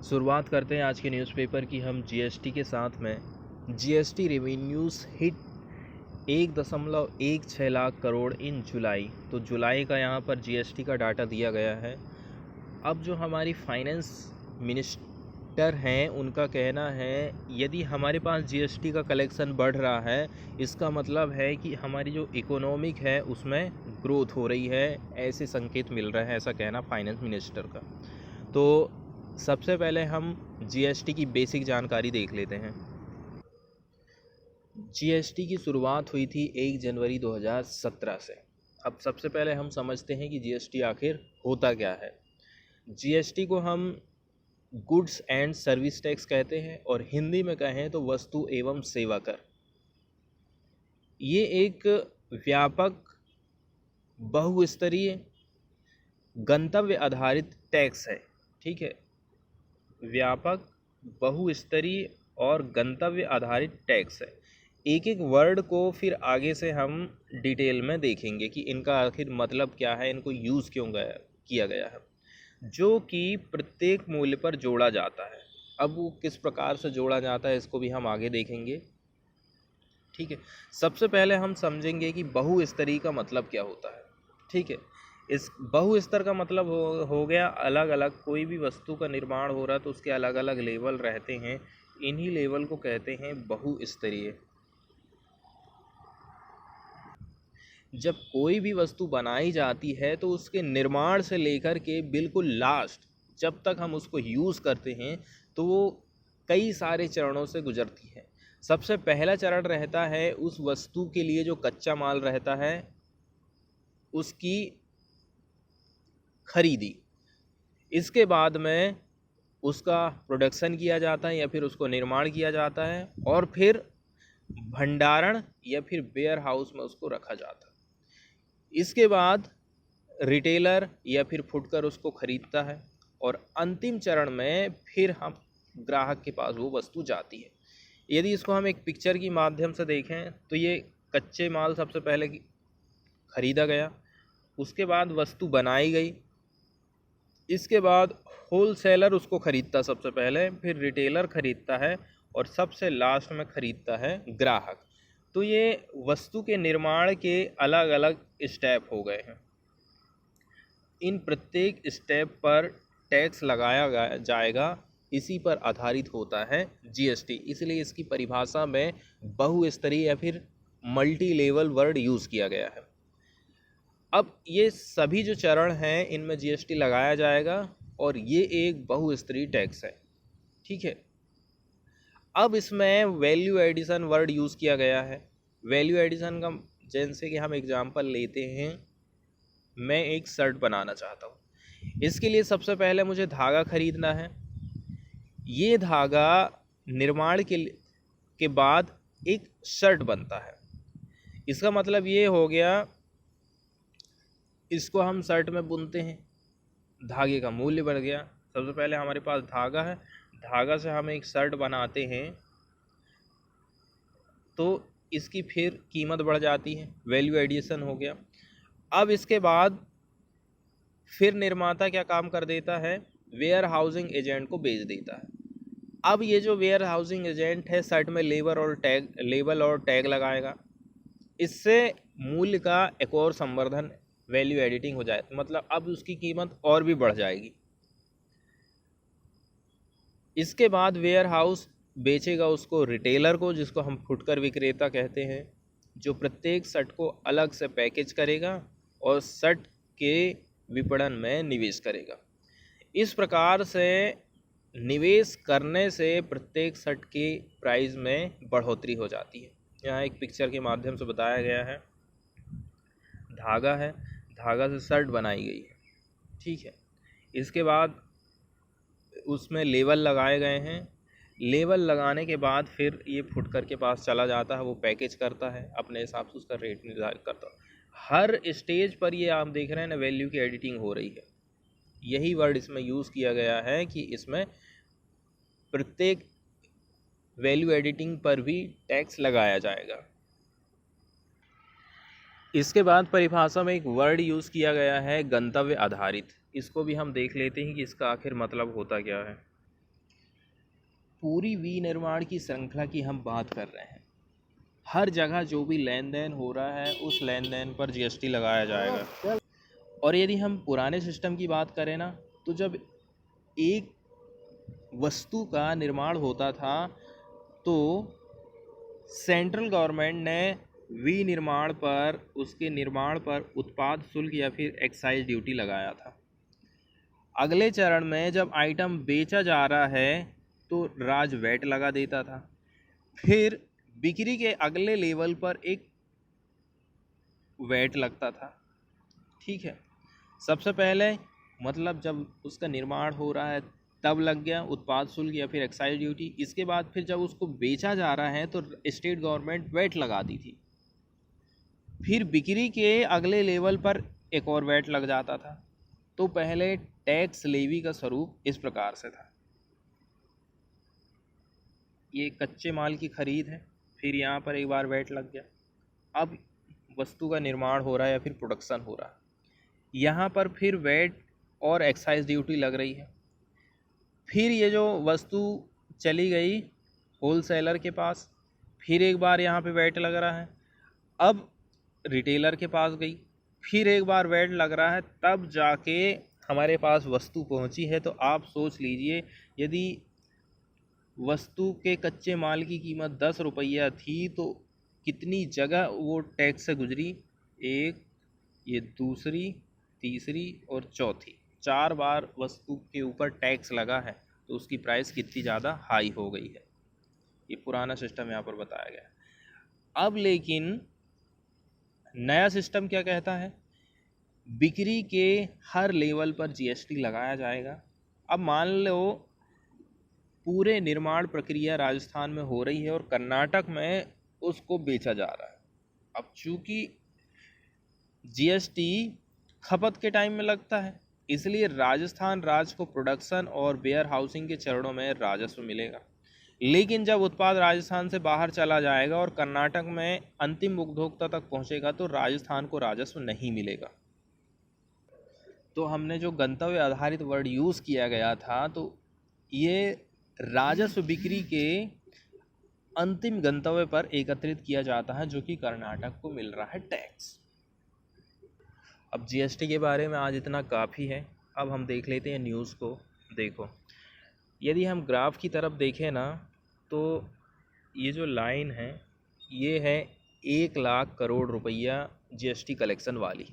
शुरुआत करते हैं आज के न्यूज़पेपर की हम जीएसटी के साथ में। GST revenues hit 1.16 lakh crore in July. तो जुलाई का यहाँ पर जीएसटी का डाटा दिया गया है। अब जो हमारी फाइनेंस मिनिस्टर हैं उनका कहना है यदि हमारे पास जीएसटी का कलेक्शन बढ़ रहा है, इसका मतलब है कि हमारी जो इकोनॉमिक है उसमें ग्रोथ हो रही है, ऐसे संकेत मिल रहे हैं, ऐसा कहना फाइनेंस मिनिस्टर का। तो सबसे पहले हम जीएसटी की बेसिक जानकारी देख लेते हैं। जीएसटी की शुरुआत हुई थी 1 जनवरी 2017 से। अब सबसे पहले हम समझते हैं कि जीएसटी आखिर होता क्या है। जीएसटी को हम गुड्स एंड सर्विस टैक्स कहते हैं और हिंदी में कहें तो वस्तु एवं सेवा कर। ये एक व्यापक बहुस्तरीय गंतव्य आधारित टैक्स है। ठीक है, व्यापक बहुस्तरीय और गंतव्य आधारित टैक्स है। एक एक वर्ड को फिर आगे से हम डिटेल में देखेंगे कि इनका आखिर मतलब क्या है, इनको यूज़ क्यों किया गया है। जो कि प्रत्येक मूल्य पर जोड़ा जाता है। अब वो किस प्रकार से जोड़ा जाता है इसको भी हम आगे देखेंगे। ठीक है, सबसे पहले हम समझेंगे कि बहुस्तरीय का मतलब क्या होता है। ठीक है, इस बहुस्तर का मतलब हो गया अलग अलग कोई भी वस्तु का निर्माण हो रहा है तो उसके अलग अलग लेवल रहते हैं, इन्हीं लेवल को कहते हैं बहुस्तरीय। जब कोई भी वस्तु बनाई जाती है तो उसके निर्माण से लेकर के बिल्कुल लास्ट जब तक हम उसको यूज़ करते हैं तो वो कई सारे चरणों से गुजरती है। सबसे पहला चरण रहता है उस वस्तु के लिए जो कच्चा माल रहता है उसकी खरीदी। इसके बाद में उसका प्रोडक्शन किया जाता है या फिर उसको निर्माण किया जाता है और फिर भंडारण या फिर वेयर हाउस में उसको रखा जाता है। इसके बाद रिटेलर या फिर फुटकर उसको खरीदता है और अंतिम चरण में फिर हम ग्राहक के पास वो वस्तु जाती है। यदि इसको हम एक पिक्चर की माध्यम से देखें तो ये कच्चे माल सबसे पहले खरीदा गया, उसके बाद वस्तु बनाई गई, इसके बाद होलसेलर उसको खरीदता सबसे पहले, फिर रिटेलर खरीदता है और सबसे लास्ट में खरीदता है ग्राहक। तो ये वस्तु के निर्माण के अलग अलग स्टेप हो गए हैं। इन प्रत्येक स्टेप पर टैक्स लगाया जाएगा, इसी पर आधारित होता है जीएसटी। इसलिए इसकी परिभाषा में बहुस्तरीय या फिर मल्टी लेवल वर्ड यूज़ किया गया है। अब ये सभी जो चरण हैं इनमें जीएसटी लगाया जाएगा और ये एक बहुस्तरीय टैक्स है। ठीक है, अब इसमें वैल्यू एडिशन वर्ड यूज़ किया गया है। वैल्यू एडिशन का जैसे कि हम एग्जांपल लेते हैं, मैं एक शर्ट बनाना चाहता हूँ। इसके लिए सबसे पहले मुझे धागा खरीदना है। ये धागा निर्माण के बाद एक शर्ट बनता है। इसका मतलब ये हो गया इसको हम शर्ट में बुनते हैं, धागे का मूल्य बढ़ गया। सबसे पहले हमारे पास धागा है, धागा से हम एक शर्ट बनाते हैं तो इसकी फिर कीमत बढ़ जाती है, वैल्यू एडिशन हो गया। अब इसके बाद फिर निर्माता क्या काम कर देता है, वेयर हाउसिंग एजेंट को बेच देता है। अब ये जो वेयर हाउसिंग एजेंट है शर्ट में लेबल और टैग लगाएगा। इससे मूल्य का एक और संवर्धन वैल्यू एडिटिंग हो जाए, मतलब अब उसकी कीमत और भी बढ़ जाएगी। इसके बाद वेयर हाउस बेचेगा उसको रिटेलर को, जिसको हम फुटकर विक्रेता कहते हैं, जो प्रत्येक शर्ट को अलग से पैकेज करेगा और शर्ट के विपणन में निवेश करेगा। इस प्रकार से निवेश करने से प्रत्येक शर्ट के प्राइस में बढ़ोतरी हो जाती है। यहाँ एक पिक्चर के माध्यम से बताया गया है, धागा है, धागा से शर्ट बनाई गई है। ठीक है, इसके बाद उसमें लेबल लगाए गए हैं। लेबल लगाने के बाद फिर ये फुटकर के पास चला जाता है, वो पैकेज करता है, अपने हिसाब से उसका रेट निर्धारित करता है। हर स्टेज पर ये आप देख रहे हैं ना, वैल्यू की एडिटिंग हो रही है। यही वर्ड इसमें यूज़ किया गया है कि इसमें प्रत्येक वैल्यू एडिटिंग पर भी टैक्स लगाया जाएगा। इसके बाद परिभाषा में एक वर्ड यूज़ किया गया है गंतव्य आधारित। इसको भी हम देख लेते हैं कि इसका आखिर मतलब होता क्या है। पूरी विनिर्माण की श्रृंखला की हम बात कर रहे हैं। हर जगह जो भी लेन देन हो रहा है उस लेन देन पर जीएसटी लगाया जाएगा। और यदि हम पुराने सिस्टम की बात करें ना, तो जब एक वस्तु का निर्माण होता था तो सेंट्रल गवर्नमेंट ने विनिर्माण पर, उसके निर्माण पर उत्पाद शुल्क या फिर एक्साइज ड्यूटी लगाया था। अगले चरण में जब आइटम बेचा जा रहा है तो राज वैट लगा देता था। फिर बिक्री के अगले लेवल पर एक वैट लगता था। ठीक है, सबसे पहले मतलब जब उसका निर्माण हो रहा है तब लग गया उत्पाद शुल्क या फिर एक्साइज ड्यूटी। इसके बाद फिर जब उसको बेचा जा रहा है तो स्टेट गवर्नमेंट वैट लगाती थी। फिर बिक्री के अगले लेवल पर एक और वैट लग जाता था। तो पहले टैक्स लेवी का स्वरूप इस प्रकार से था। ये कच्चे माल की खरीद है, फिर यहाँ पर एक बार वैट लग गया। अब वस्तु का निर्माण हो रहा है या फिर प्रोडक्शन हो रहा है, यहाँ पर फिर वैट और एक्साइज ड्यूटी लग रही है। फिर ये जो वस्तु चली गई होलसेलर के पास, फिर एक बार यहाँ पे वैट लग रहा है। अब रिटेलर के पास गई, फिर एक बार वैट लग रहा है, तब जाके हमारे पास वस्तु पहुँची है। तो आप सोच लीजिए, यदि वस्तु के कच्चे माल की कीमत 10 रुपया थी तो कितनी जगह वो टैक्स से गुजरी। एक, ये दूसरी, तीसरी और चौथी, 4 बार वस्तु के ऊपर टैक्स लगा है। तो उसकी प्राइस कितनी ज़्यादा हाई हो गई है। ये पुराना सिस्टम यहाँ पर बताया गया। अब लेकिन नया सिस्टम क्या कहता है, बिक्री के हर लेवल पर जीएसटी लगाया जाएगा। अब मान लो पूरे निर्माण प्रक्रिया राजस्थान में हो रही है और कर्नाटक में उसको बेचा जा रहा है। अब चूंकि जीएसटी खपत के टाइम में लगता है, इसलिए राजस्थान राज्य को प्रोडक्शन और वेयर हाउसिंग के चरणों में राजस्व मिलेगा। लेकिन जब उत्पाद राजस्थान से बाहर चला जाएगा और कर्नाटक में अंतिम उपभोक्ता तक पहुंचेगा तो राजस्थान को राजस्व नहीं मिलेगा। तो हमने जो गंतव्य आधारित वर्ड यूज़ किया गया था, तो ये राजस्व बिक्री के अंतिम गंतव्य पर एकत्रित किया जाता है, जो कि कर्नाटक को मिल रहा है टैक्स। अब जीएसटी के बारे में आज इतना काफ़ी है। अब हम देख लेते हैं न्यूज़ को। देखो, यदि हम ग्राफ की तरफ देखें ना, तो ये जो लाइन है ये है 1 लाख करोड़ रुपया जीएसटी कलेक्शन वाली।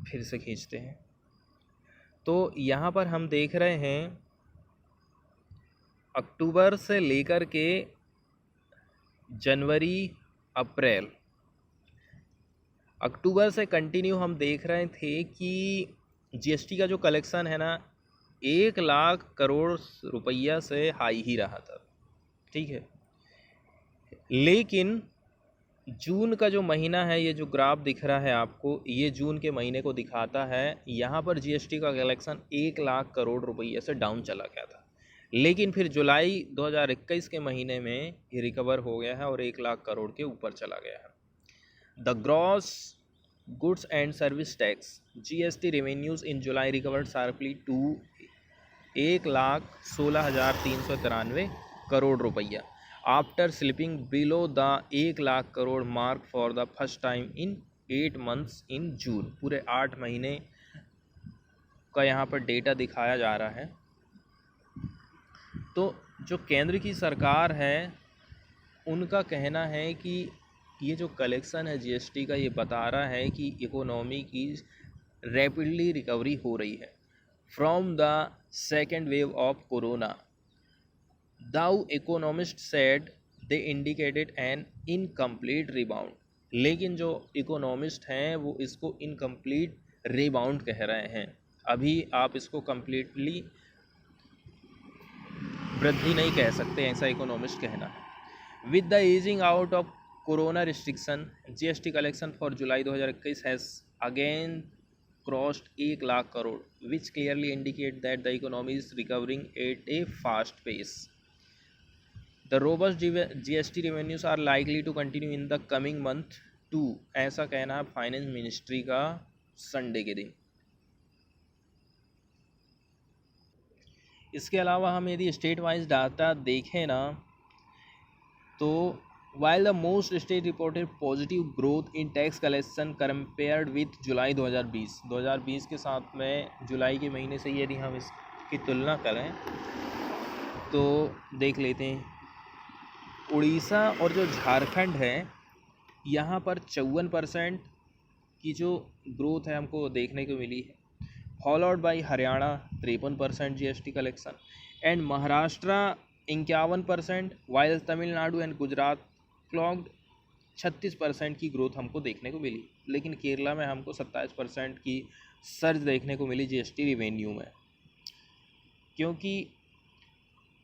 फिर से खींचते हैं तो यहाँ पर हम देख रहे हैं अक्टूबर से लेकर के जनवरी, अप्रैल, अक्टूबर से कंटिन्यू हम देख रहे थे कि जीएसटी का जो कलेक्शन है ना 1 लाख करोड़ रुपया से हाई ही रहा था। ठीक है, लेकिन जून का जो महीना है, ये जो ग्राफ दिख रहा है आपको, ये जून के महीने को दिखाता है। यहाँ पर जीएसटी का कलेक्शन 1 लाख करोड़ रुपये से डाउन चला गया था। लेकिन फिर जुलाई 2021 के महीने में ये रिकवर हो गया है और 1 लाख करोड़ के ऊपर चला गया है। The gross goods and service tax GST revenues in July recovered sharply to 1,16,393 crore rupaya after slipping below the 1 lakh crore mark for the first time in 8 months in June. पूरे 8 महीने का यहाँ पर डेटा दिखाया जा रहा है। तो जो केंद्र की सरकार है उनका कहना है कि ये जो कलेक्शन है जीएसटी का, ये बता रहा है कि इकोनॉमी की रैपिडली रिकवरी हो रही है from the second wave of Corona. Though economist said they indicated an incomplete rebound. लेकिन जो इकोनॉमिस्ट हैं वो इसको इनकम्प्लीट रिबाउंड कह रहे हैं। अभी आप इसको कम्प्लीटली वृद्धि नहीं कह सकते, ऐसा इकोनॉमिस्ट कहना है। With the easing out of corona restriction, GST collection for July 2021 has again crossed 1 lakh crore, which clearly indicate that the economy is recovering at a fast pace. The robust GST revenues are likely to continue in the coming month too, ऐसा कहना है finance ministry का Sunday के दिन। इसके अलावा हम यदि स्टेट वाइज डाटा देखें ना, तो while the most state reported positive growth in tax collection compared with जुलाई 2020 के साथ में जुलाई के महीने से यदि हम इसकी तुलना करें तो देख लेते हैं उड़ीसा और जो झारखंड है यहाँ पर 54% की जो ग्रोथ है हमको देखने को मिली है, followed by Haryana 53% GST collection and Maharashtra 51%, while Tamil Nadu and Gujarat clogged 36% की ग्रोथ हमको देखने को मिली। लेकिन केरला में हमको 27% की सर्ज देखने को मिली जीएसटी रिवेन्यू में, क्योंकि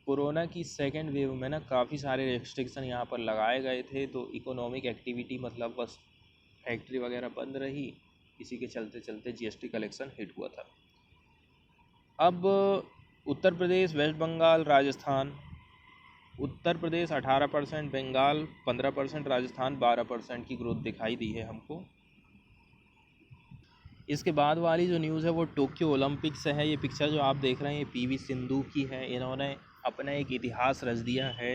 कोरोना की सेकेंड वेव में ना काफ़ी सारे रेस्ट्रिक्शन यहाँ पर लगाए गए थे, तो इकोनॉमिक एक्टिविटी मतलब बस फैक्ट्री वगैरह बंद रही, इसी के चलते चलते जीएसटी कलेक्शन हिट हुआ था। अब उत्तर प्रदेश, वेस्ट बंगाल, राजस्थान, उत्तर प्रदेश 18%, बंगाल 15%, राजस्थान 12% की ग्रोथ दिखाई दी है हमको। इसके बाद वाली जो न्यूज़ है वो टोक्यो ओलंपिक से है। ये पिक्चर जो आप देख रहे हैं ये पीवी सिंधु की है। इन्होंने अपना एक इतिहास रच दिया है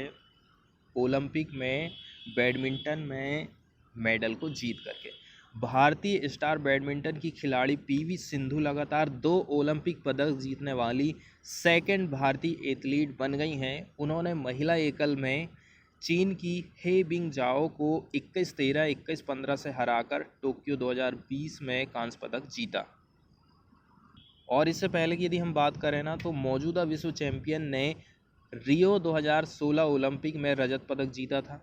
ओलंपिक में बैडमिंटन में मेडल को जीत करके। भारतीय स्टार बैडमिंटन की खिलाड़ी पीवी सिंधु लगातार 2 ओलंपिक पदक जीतने वाली सेकंड भारतीय एथलीट बन गई हैं। उन्होंने महिला एकल में चीन की हे बिंगजाओ को 21-13, 21-15 से हराकर टोक्यो 2020 में कांस्य पदक जीता। और इससे पहले की यदि हम बात करें ना, तो मौजूदा विश्व चैंपियन ने रियो 2016 ओलंपिक में रजत पदक जीता था,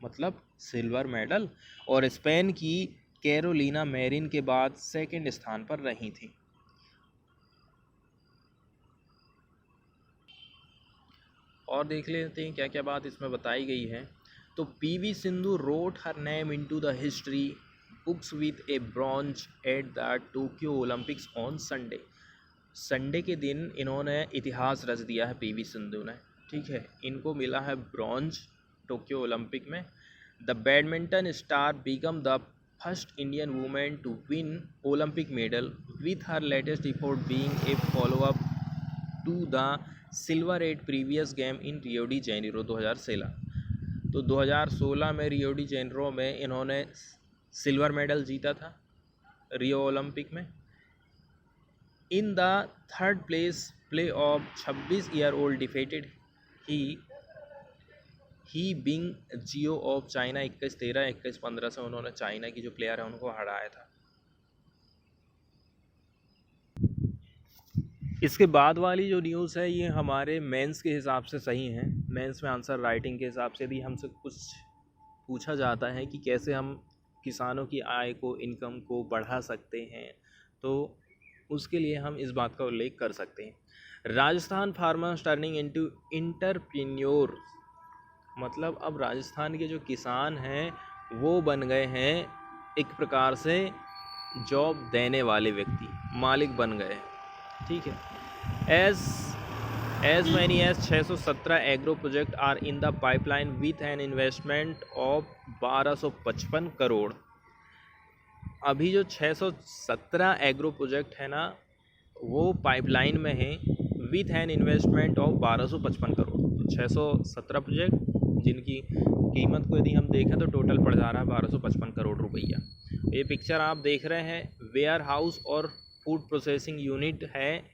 मतलब सिल्वर मेडल, और स्पेन की कैरोलिना मैरिन के बाद सेकंड स्थान पर रही थी। और देख लेते हैं क्या क्या बात इसमें बताई गई है। तो PV Sindhu wrote her name into the history books with a bronze at the Tokyo Olympics on Sunday. Sunday के दिन इन्होंने इतिहास रच दिया है पीवी सिंधु ने, ठीक है। इनको मिला है ब्रॉन्ज टोक्यो ओलंपिक में। The badminton star become the first Indian women to win Olympic medal with her latest effort being a follow up to the silver at previous game in Rio de Janeiro 2016। तो 2016 में रियो de Janeiro में इन्होंने silver medal जीता था Rio Olympic में। In the third place play off 26 year old defeated He Bingjiao of China 21-13, 21-15 से उन्होंने China की जो प्लेयर है उनको हराया था। इसके बाद वाली जो न्यूज़ है ये हमारे मेंस के हिसाब से सही है। मेंस में आंसर राइटिंग के हिसाब से भी हमसे कुछ पूछा जाता है कि कैसे हम किसानों की आय को, इनकम को बढ़ा सकते हैं, तो उसके लिए हम इस बात का उल्लेख कर सकते हैं। Rajasthan farmers turning into entrepreneur, मतलब अब राजस्थान के जो किसान हैं वो बन गए हैं एक प्रकार से जॉब देने वाले व्यक्ति, मालिक बन गए, ठीक है। As many as 617 agro project are in the pipeline with an investment of 1255 crore. अभी जो 617 एग्रो प्रोजेक्ट है ना वो पाइपलाइन में है with an investment of 1255 crore. तो 617 प्रोजेक्ट जिनकी कीमत को यदि हम देखें तो टोटल पड़ जा रहा है 1255 करोड़ रुपया। ये पिक्चर आप देख रहे हैं वेयर हाउस और फूड प्रोसेसिंग यूनिट है,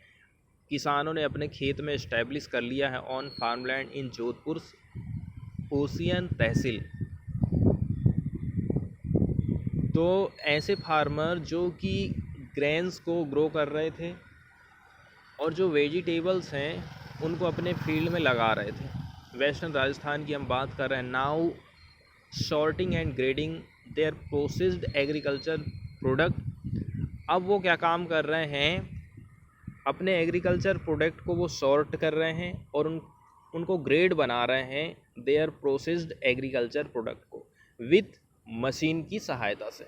किसानों ने अपने खेत में इस्टेब्लिश कर लिया है on farmland in Jodhpur Osian tehsil. तो ऐसे फार्मर जो कि ग्रेन्स को ग्रो कर रहे थे और जो वेजिटेबल्स हैं उनको अपने फील्ड में लगा रहे थे। वेस्टर्न राजस्थान की हम बात कर रहे हैं। Now sorting and grading their processed agriculture product. अब वो क्या काम कर रहे हैं, अपने एग्रीकल्चर प्रोडक्ट को वो सॉर्ट कर रहे हैं और उनको ग्रेड बना रहे हैं देयर प्रोसेस्ड एग्रीकल्चर प्रोडक्ट को विथ मशीन की सहायता से।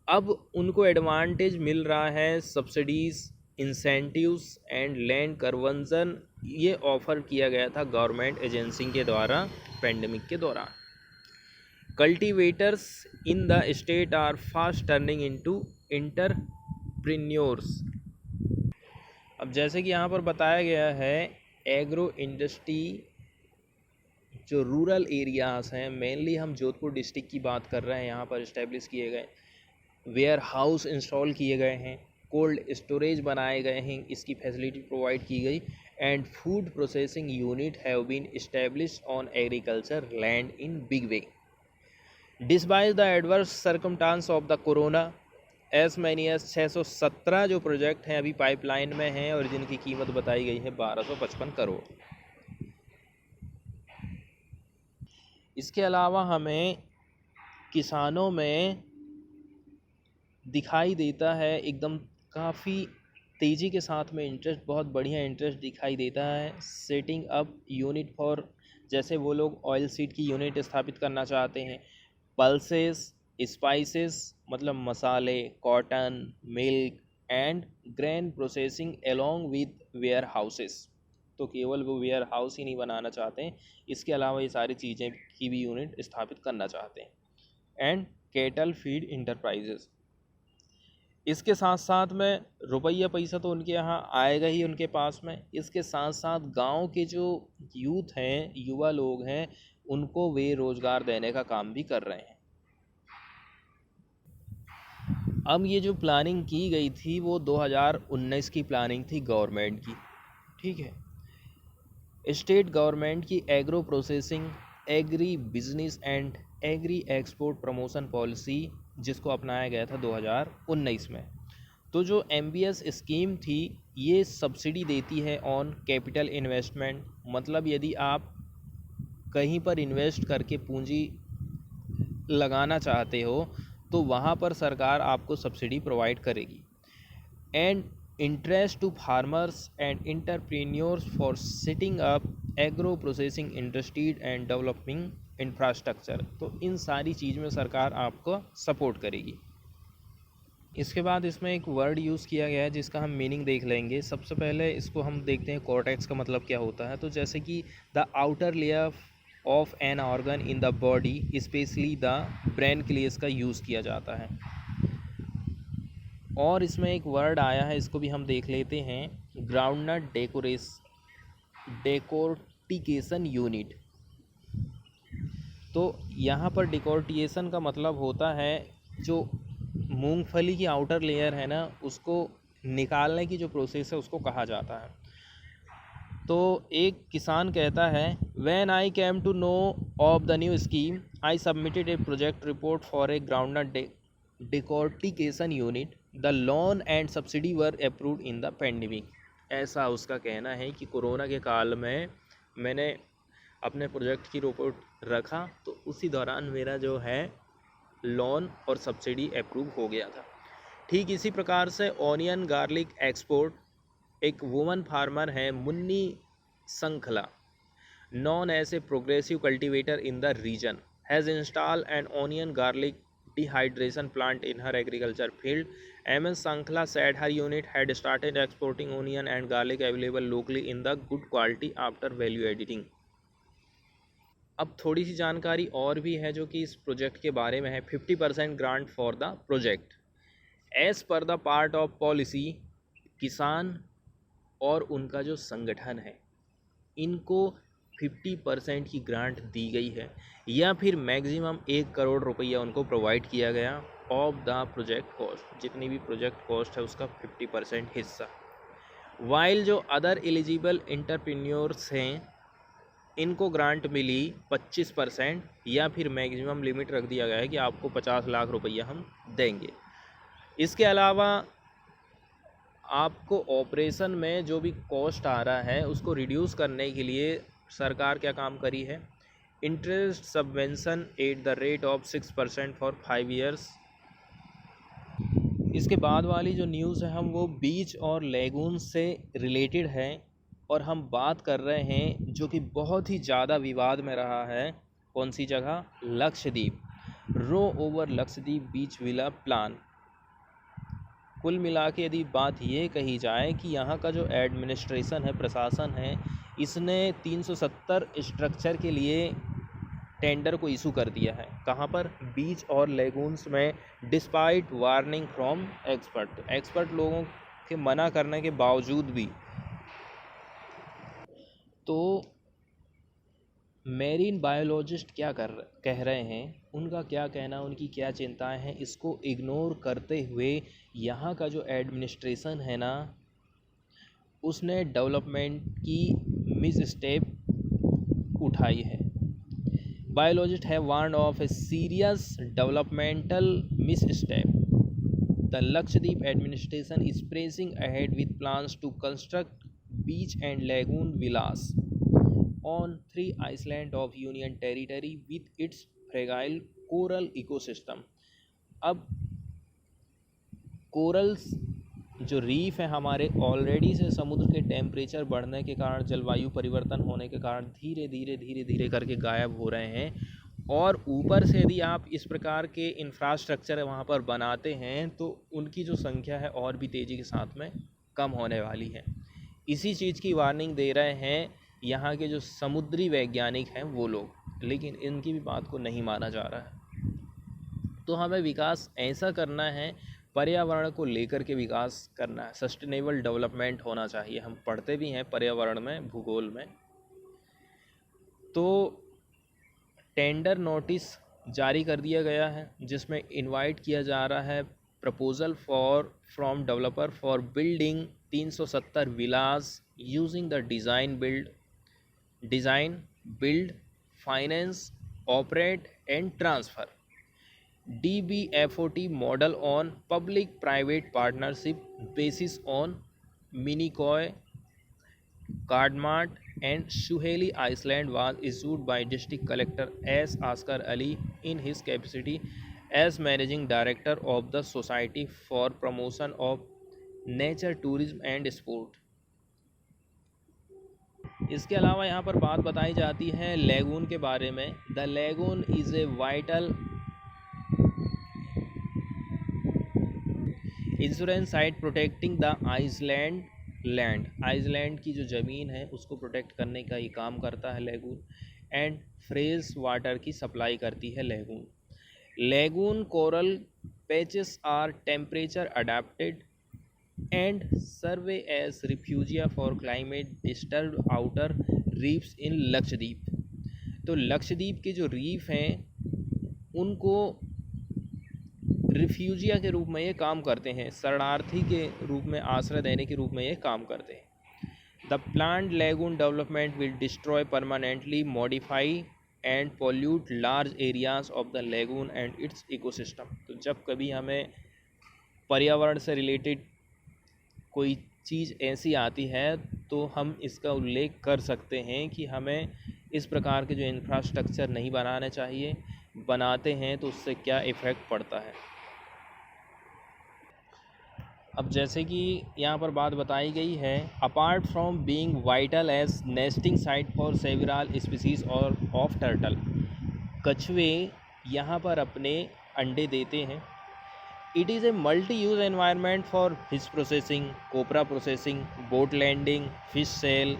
अब उनको एडवांटेज मिल रहा है, subsidies, incentives and land conversion, ये ऑफ़र किया गया था गवर्नमेंट एजेंसी के द्वारा पेंडेमिक के दौरान। Cultivators in the state are fast turning into entrepreneurs. अब जैसे कि यहाँ पर बताया गया है, एग्रो इंडस्ट्री जो रूरल एरियाज़ हैं, मेनली हम जोधपुर डिस्ट्रिक्ट की बात कर रहे हैं, यहाँ पर इस्टेब्लिश किए गए वेयर हाउस इंस्टॉल किए गए हैं, कोल्ड स्टोरेज बनाए गए हैं, इसकी फैसिलिटी प्रोवाइड की गई, and food processing unit have been established on agriculture land in big way despite the adverse circumstance of the Corona. As many as 617 जो प्रोजेक्ट हैं अभी पाइपलाइन में हैं और जिनकी कीमत बताई गई है 1255 करोड़। इसके अलावा हमें किसानों में दिखाई देता है एकदम काफ़ी तेज़ी के साथ में इंटरेस्ट, बहुत बढ़िया इंटरेस्ट दिखाई देता है सेटिंग अप यूनिट फॉर, जैसे वो लोग ऑयल सीड की यूनिट स्थापित करना चाहते हैं, पल्सेस, स्पाइसेस मतलब मसाले, cotton, milk and grain processing along with warehouses. तो केवल वो वेयर हाउस ही नहीं बनाना चाहते हैं, इसके अलावा ये सारी चीज़ें की भी यूनिट स्थापित करना चाहते हैं। एंड केटल फीड इंटरप्राइजेस, इसके साथ साथ में रुपया पैसा तो उनके यहाँ आएगा ही उनके पास में, इसके साथ साथ गांव के जो यूथ हैं, युवा लोग हैं, उनको वे रोज़गार देने का काम भी कर रहे हैं। अब ये जो प्लानिंग की गई थी वो 2019 की प्लानिंग थी गवर्नमेंट की, ठीक है। स्टेट गवर्नमेंट की agro processing, agri business and agree export promotion policy जिसको अपनाया गया था 2019 में। तो जो MBS स्कीम थी ये सब्सिडी देती है ऑन कैपिटल इन्वेस्टमेंट, मतलब यदि आप कहीं पर इन्वेस्ट करके पूंजी लगाना चाहते हो तो वहाँ पर सरकार आपको सब्सिडी प्रोवाइड करेगी। And interest to farmers and entrepreneurs for setting up agro processing industries and developing infrastructure, तो इन सारी चीज़ में सरकार आपको सपोर्ट करेगी। इसके बाद इसमें एक वर्ड यूज़ किया गया है जिसका हम मीनिंग देख लेंगे। सबसे पहले इसको हम देखते हैं कॉर्टेक्स का मतलब क्या होता है। तो जैसे कि the outer layer of an organ in the body specially the brain के लिए इसका यूज़ किया जाता है। और इसमें एक वर्ड आया है, इसको भी हम देख लेते हैं, ग्राउंडनट डेकोर्टिकेशन यूनिट। तो यहाँ पर डिकॉर्टिएशन का मतलब होता है जो मूंगफली की आउटर लेयर है ना, उसको निकालने की जो प्रोसेस है उसको कहा जाता है। तो एक किसान कहता है, when I came to know of the new scheme I submitted a project report for a groundnut decortication unit, the loan and subsidy were approved in the pandemic. ऐसा उसका कहना है कि कोरोना के काल में मैंने अपने प्रोजेक्ट की रिपोर्ट रखा तो उसी दौरान मेरा जो है लोन और सब्सिडी अप्रूव हो गया था। ठीक इसी प्रकार से ऑनियन गार्लिक एक्सपोर्ट, एक वुमन फार्मर है Munni Sankhla, known as a progressive cultivator in the region, has installed an onion garlic dehydration plant in her agriculture field. MS Sankla said her unit had started exporting onion and garlic available locally in the good quality after value editing. अब थोड़ी सी जानकारी और भी है जो कि इस project के बारे में है। 50% grant for the project as per the part of policy, किसान और उनका जो संगठन है इनको 50% की ग्रांट दी गई है, या फिर मैक्सिमम 1 करोड़ रुपया उनको प्रोवाइड किया गया ऑफ द प्रोजेक्ट कॉस्ट, जितनी भी प्रोजेक्ट कॉस्ट है उसका 50% हिस्सा। वाइल जो अदर एलिजिबल एंटरप्रेन्योर्स हैं इनको ग्रांट मिली 25%, या फिर मैक्सिमम लिमिट रख दिया गया है कि आपको 50 लाख रुपया हम देंगे। इसके अलावा आपको ऑपरेशन में जो भी कॉस्ट आ रहा है उसको रिड्यूस करने के लिए सरकार क्या काम करी है, interest subvention at the rate of 6% for 5 years. इसके बाद वाली जो न्यूज़ है हम वो बीच और लेगून से रिलेटेड है, और हम बात कर रहे हैं जो कि बहुत ही ज़्यादा विवाद में रहा है। कौन सी जगह? लक्षद्वीप। रो ओवर लक्षद्वीप बीच विला प्लान। कुल मिला के यदि बात ये कही जाए कि यहाँ का जो एडमिनिस्ट्रेशन है, प्रशासन है, इसने 370 स्ट्रक्चर के लिए टेंडर को इशू कर दिया है। कहाँ पर? बीच और लेगून्स में, despite warning from expert. Expert लोगों के मना करने के बावजूद भी। तो मेरीन बायोलॉजिस्ट क्या कह रहे हैं, उनका क्या कहना, उनकी क्या चिंताएं हैं, इसको इग्नोर करते हुए यहाँ का जो एडमिनिस्ट्रेशन है ना, उसने डेवलपमेंट की मिस स्टेप उठाई है। Biologist have warned of a serious developmental misstep. The Lakshadweep administration is pressing ahead with plans to construct beach and lagoon villas on 3 islands of Union Territory with its fragile coral ecosystem। अब corals जो reef है हमारे, already से समुद्र के temperature बढ़ने के कारण, जलवायु परिवर्तन होने के कारण धीरे धीरे करके गायब हो रहे हैं। और ऊपर से यदि आप इस प्रकार के इंफ्रास्ट्रक्चर वहाँ पर बनाते हैं तो उनकी जो संख्या है और भी तेज़ी के साथ में कम होने वाली है। इसी चीज़ की वार्निंग दे रहे हैं यहाँ के जो समुद्री वैज्ञानिक हैं वो लोग, लेकिन इनकी भी बात को नहीं माना जा रहा है। तो हमें विकास ऐसा करना है, पर्यावरण को लेकर के विकास करना है, सस्टेनेबल डेवलपमेंट होना चाहिए। हम पढ़ते भी हैं पर्यावरण में, भूगोल में। तो टेंडर नोटिस जारी कर दिया गया है जिसमें इनवाइट किया जा रहा है proposal from developer for building 370 villas using the design build finance operate and transfer DBFOT model on public private partnership basis on Minicoy Kadmat and Suheli Island was issued by District Collector S. Asghar Ali in his capacity as Managing Director of the Society for Promotion of Nature, Tourism and Sport। इसके अलावा यहाँ पर बात बताई जाती है lagoon के बारे में। The lagoon is a vital insurance site protecting the island की जो ज़मीन है उसको प्रोटेक्ट करने का ये काम करता है लैगून। एंड फ्रेश वाटर की सप्लाई करती है lagoon coral patches are temperature adapted and serve as refugia for climate disturb outer reefs in Lakshadweep. तो लक्षद्वीप के जो रीफ हैं उनको रिफ्यूजिया के रूप में ये काम करते हैं, शरणार्थी के रूप में, आश्रय देने के रूप में ये काम करते हैं। The planned lagoon development will destroy permanently, modify and pollute large areas of the lagoon and it's ecosystem. तो जब कभी हमें पर्यावरण से रिलेटेड कोई चीज़ ऐसी आती है तो हम इसका उल्लेख कर सकते हैं कि हमें इस प्रकार के जो इंफ्रास्ट्रक्चर नहीं बनाने चाहिए, बनाते हैं तो उससे क्या इफ़ेक्ट पड़ता है। अब जैसे कि यहाँ पर बात बताई गई है, apart from being vital as nesting site for several species और ऑफ टर्टल, कछुए यहाँ पर अपने अंडे देते हैं। It is a multi use environment for fish processing, copra processing, boat landing, fish sale,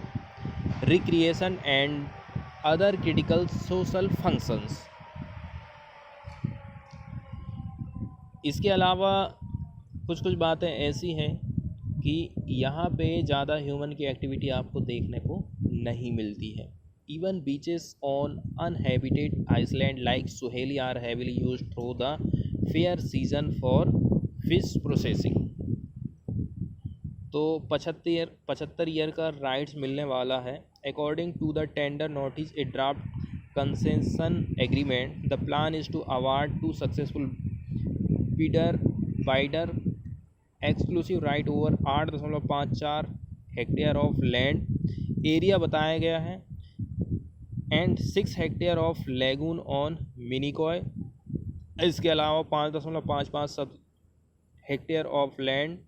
recreation and other critical social functions. इसके अलावा कुछ बातें ऐसी हैं कि यहाँ पे ज़्यादा ह्यूमन की एक्टिविटी आपको देखने को नहीं मिलती है। Even beaches on uninhabited island like Suheli are heavily used through the fair season for fish processing. तो 75 ईयर का राइट्स मिलने वाला है। According to the tender notice a draft concession agreement, the plan is to award to successful bidder exclusive right over 8.54 hectare of land area बताया गया है and 6 hectare of lagoon on Minicoy. इसके अलावा 5.55 hectare of land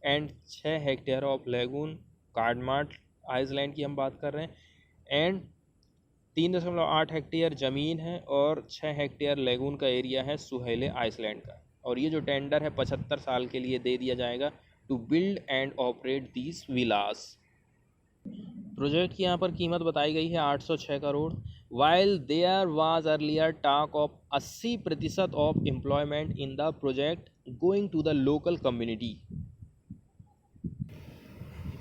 and 6 hectare of lagoon Kadmat island की हम बात कर रहे हैं एंड 3.8 हेक्टेयर ज़मीन है और 6 हेक्टेयर लैगून का एरिया है सुहेले आइसलैंड का। और ये जो टेंडर है 75 साल के लिए दे दिया जाएगा to build and operate these villas. Project की यहाँ पर कीमत बताई गई है 806 crore. While there was earlier talk of 80% of employment in the project going to the local community.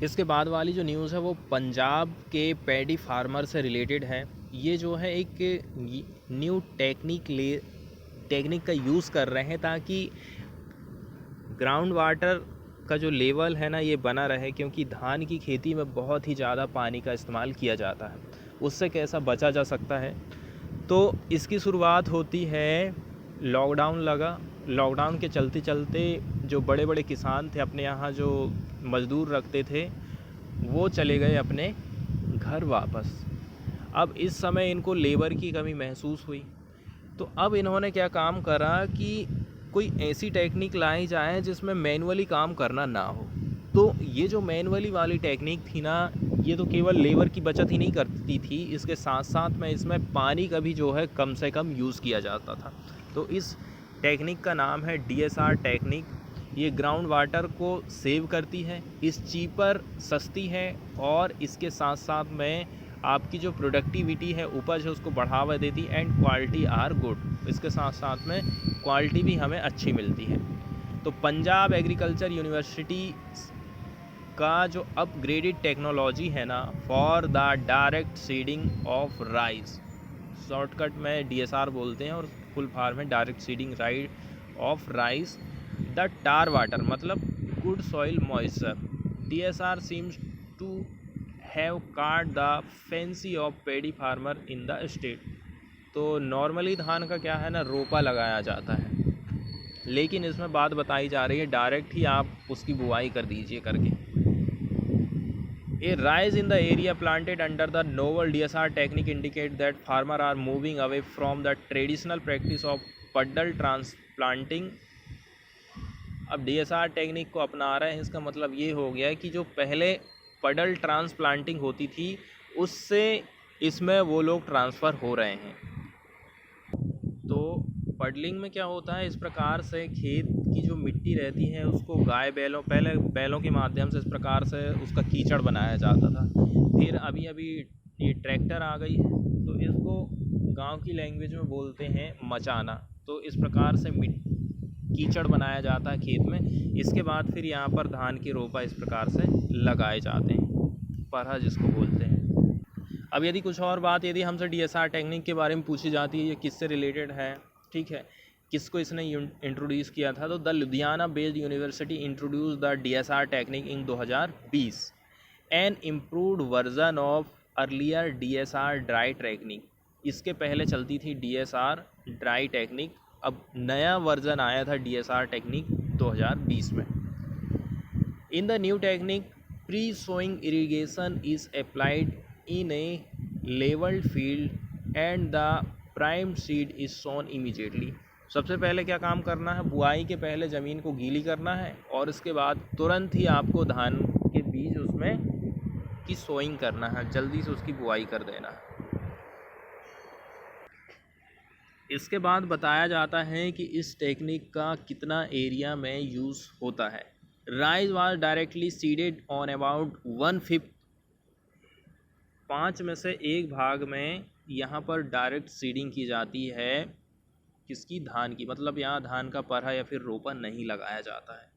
इसके बाद वाली जो न्यूज़ है वो पंजाब के पैडी फार्मर से रिलेटेड है। ये जो है एक न्यू टेक्निक का यूज़ कर रहे हैं ताकि ग्राउंड वाटर का जो लेवल है ना ये बना रहे, क्योंकि धान की खेती में बहुत ही ज़्यादा पानी का इस्तेमाल किया जाता है। उससे कैसा बचा जा सकता है, तो इसकी शुरुआत होती है, लॉकडाउन लगा, लॉकडाउन के चलते चलते जो बड़े बड़े किसान थे अपने यहाँ जो मज़दूर रखते थे वो चले गए अपने घर वापस। अब इस समय इनको लेबर की कमी महसूस हुई, तो अब इन्होंने क्या काम करा कि कोई ऐसी टेक्निक लाई जाए जिसमें मैनुअली काम करना ना हो। तो ये जो मैनुअली वाली टेक्निक थी ना, ये तो केवल लेबर की बचत ही नहीं करती थी, इसके साथ साथ में इसमें पानी का भी जो है कम से कम यूज़ किया जाता था। तो इस टेक्निक का नाम है DSR टेक्निक। ये ग्राउंड वाटर को सेव करती है, इस चीपर सस्ती है और इसके साथ साथ में आपकी जो प्रोडक्टिविटी है, उपज है, उसको बढ़ावा देती है एंड क्वालिटी आर गुड। इसके साथ साथ में क्वालिटी भी हमें अच्छी मिलती है। तो पंजाब एग्रीकल्चर यूनिवर्सिटी का जो अपग्रेडेड टेक्नोलॉजी है ना for the direct seeding of rice, shortcut में DSR बोलते हैं और फुल फॉर्म में direct seeding right of rice the tar wattar, मतलब good soil moisture. DSR seems to have caught the fancy of paddy farmer in the state. तो normally धान का क्या है ना, रोपा लगाया जाता है, लेकिन इसमें बात बताई जा रही है डायरेक्ट ही आप उसकी बुआई कर दीजिए करके। A rise in the area planted under the novel DSR technique indicate that farmers are moving away from the traditional practice of puddle transplanting। अब DSR टेक्निक को अपना रहे हैं, इसका मतलब ये हो गया कि जो पहले पडल ट्रांसप्लांटिंग होती थी उससे इसमें वो लोग ट्रांसफ़र हो रहे हैं। तो पडलिंग में क्या होता है, इस प्रकार से खेत की जो मिट्टी रहती है उसको पहले बैलों के माध्यम से इस प्रकार से उसका कीचड़ बनाया जाता था। फिर अभी ये ट्रैक्टर आ गई है, तो इसको गांव की लैंग्वेज में बोलते हैं मचाना। तो इस प्रकार से कीचड़ बनाया जाता है खेत में। इसके बाद फिर यहाँ पर धान की रोपा इस प्रकार से लगाए जाते हैं, परहा जिसको बोलते हैं। अब यदि कुछ और बात यदि हमसे DSR टेक्निक के बारे में पूछी जाती है, ये किससे रिलेटेड है, ठीक है, किसको इसने इंट्रोड्यूस किया था, तो the Ludhiana based university introduce the DSR technique in 2020 N improved version of earlier DSR dry technique. इसके पहले चलती थी DSR ड्राई टेक्निक, अब नया वर्जन आया था DSR टेक्निक 2020 में। In the new technique pre sowing irrigation is applied in a levelled field and the prime seed is sown immediately. सबसे पहले क्या काम करना है, बुआई के पहले ज़मीन को गीली करना है और इसके बाद तुरंत ही आपको धान के बीज उसमें की सोइंग करना है, जल्दी से उसकी बुआई कर देना है। इसके बाद बताया जाता है कि इस टेक्निक का कितना एरिया में यूज़ होता है। Rice was directly seeded on about 1/5, 5 में से 1 भाग में यहाँ पर डायरेक्ट सीडिंग की जाती है। किसकी, धान की, मतलब यहाँ धान का परहा या फिर रोपा नहीं लगाया जाता है,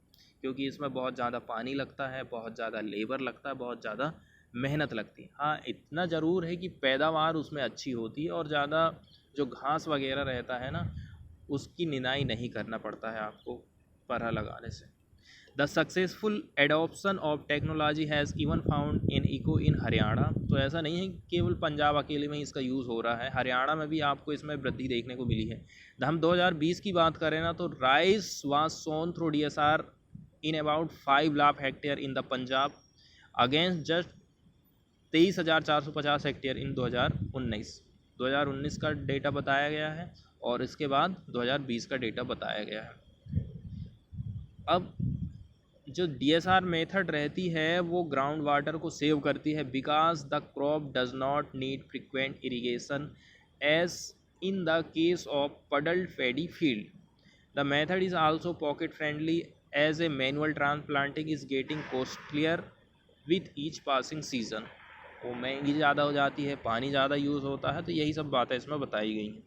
क्योंकि इसमें बहुत ज़्यादा पानी लगता है, बहुत ज़्यादा लेबर लगता है, बहुत ज़्यादा मेहनत लगती है। हाँ, इतना ज़रूर है कि पैदावार उसमें अच्छी होती है और ज़्यादा जो घास वगैरह रहता है ना उसकी निदाई नहीं करना पड़ता है आपको परहा लगाने से। The successful adoption of technology has even found in echo in Haryana. तो ऐसा नहीं है केवल पंजाब अकेले में इसका यूज़ हो रहा है, हरियाणा में भी आपको इसमें वृद्धि देखने को मिली है। हम 2020 की बात करें ना, तो rice was sown through DSR in about 5 lakh hectare in the Punjab against just 23,450 hectare in 2019 का डेटा बताया गया है और इसके बाद 2020 का डेटा बताया गया है। अब जो DSR मेथड रहती है वो ग्राउंड वाटर को सेव करती है because the crop does not need frequent irrigation as in the case of puddled paddy field. The method is also pocket friendly as a manual transplanting is getting costlier with each passing season. वो महंगी ज़्यादा हो जाती है, पानी ज़्यादा use होता है, तो यही सब बातें इसमें बताई गई हैं।